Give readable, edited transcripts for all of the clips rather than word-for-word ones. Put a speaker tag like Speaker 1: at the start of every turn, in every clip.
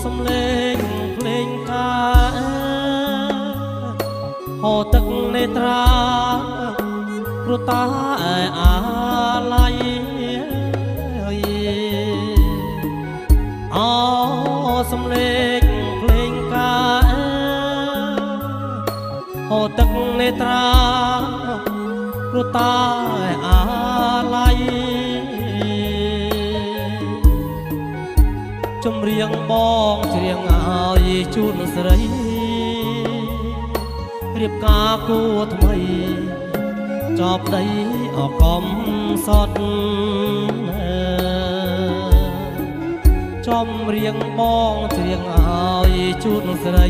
Speaker 1: សំឡេងភ្លេងការហូរទឹកនេត្រាព្រោះតាអាឡ័យអូសំឡេងភ្លេងការហូរទឹកនេត្រាព្រោះតាអាឡ័យចម្រៀងបងច្រៀងឲ្យជូនស្រីរៀបការគូថ្មីចប់ដីអកំសត់ចម្រៀងបងច្រៀងឲ្យជូនស្រី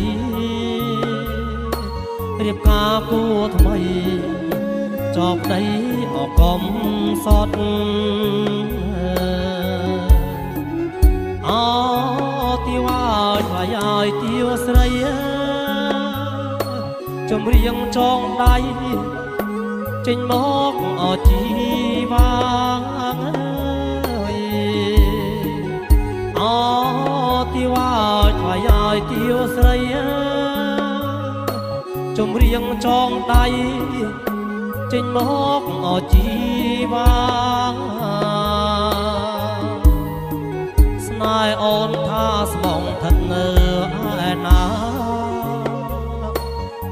Speaker 1: រៀបការគូថ្មីចប់ដីអកំសត់អូទីវ៉ាថ្លៃឲ្យទីវស្រីចម្រៀងចងដៃចេញមកអជីវ៉ាអូទីវ៉ាថ្លៃឲ្យទីវស្រីចម្រៀងចងដៃចេញមកអជីវ៉ាស្នេហ៍អូនថាស្មងថិតនៅឯណា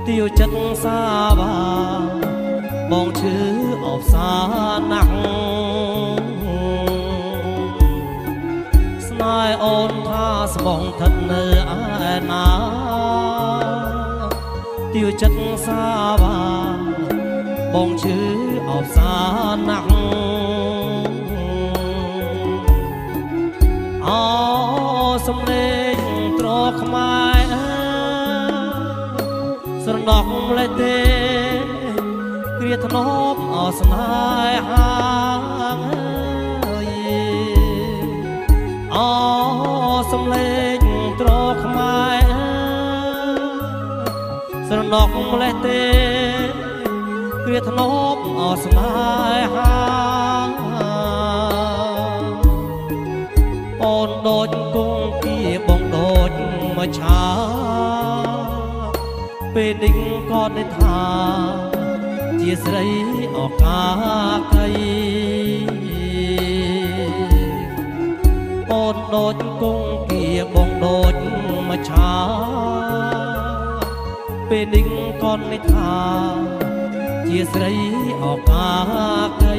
Speaker 1: ទាវចិត្តសាបាបងឈឺអបសាណាស់ស្នេហ៍អូនថាស្មងថិតនៅឯណាទាវចិត្តសាបាបងឈឺអបសាណាស់អូសំឡេងត្រខ្មែរស្រណោះម្លេះទេគ្រាធ្នប់អស្នេហាអូសំឡេងត្រខ្មែរស្រណោះម្លេះទេគ្រាធ្នប់អស្នេហាអូនដូចគង់ពីបងដូចមួយឆាពេលនេះក៏ได้ថាជាស្រីអកាកៃអូនដូចគង់ពីបងដូចមួយឆាពេលនេះក៏ได้ថាជាស្រីអកាកៃ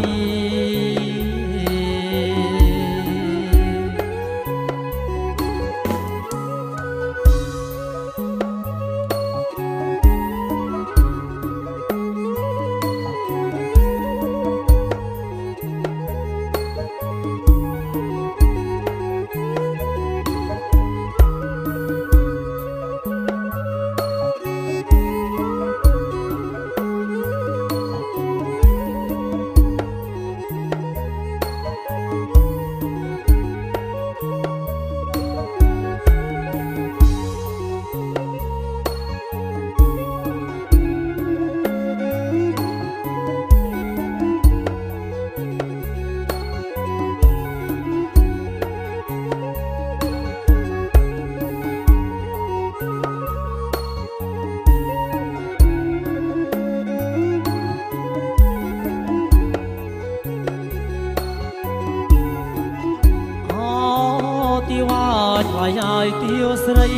Speaker 1: ទីវ៉ាថ្លៃឲ្យទីវស្រី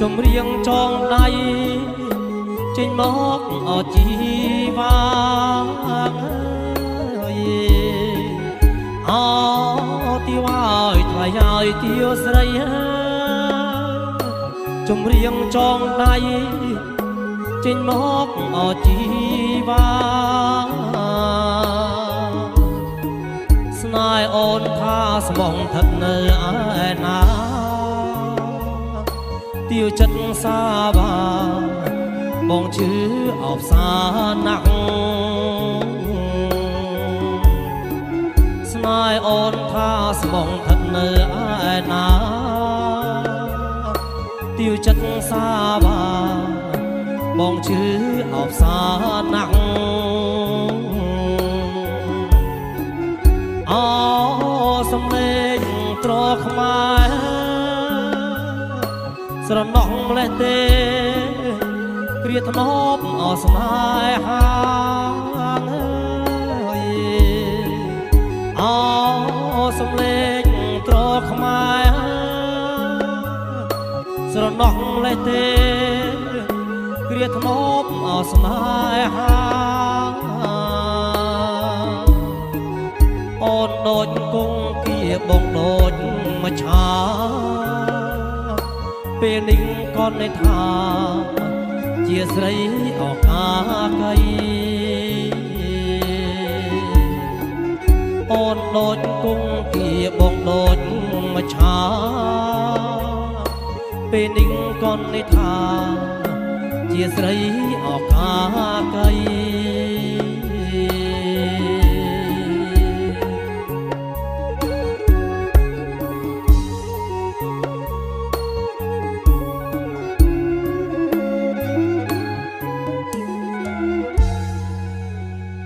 Speaker 1: ចម្រៀងចងដៃចេញមកអជីវ៉ាអូទីវ៉ាថ្លៃឲ្យទីវស្រីចម្រៀងចងដៃចេញមកអជីវ៉ាស្នេហ៍អូនថាស្មងថិតនៅឯណាទាវចិត្តសាបាបងឈឺអបសាណាស់ស្នេហ៍អូនថាស្មងថិតនៅឯណាទាវចិត្តសាបាបងឈឺអបសាណាស់អូសំឡេងត្រខ្មែរ ខ្មែរស្រណោះលេះទេគ្រាធ្នប់អស្នេហាអោសំលេងត្រខ្មែរស្រណោះលេះទេគ្រាធ្នប់អស្នេហាអូនដូចគង់គៀបងដូចមួយឆាពេលនេះក៏នៅថាជាស្រីអកាកៃអូនដូចគង់គៀបងដូចមួយឆាពេលនេះក៏នៅថាជាស្រីអកាកៃ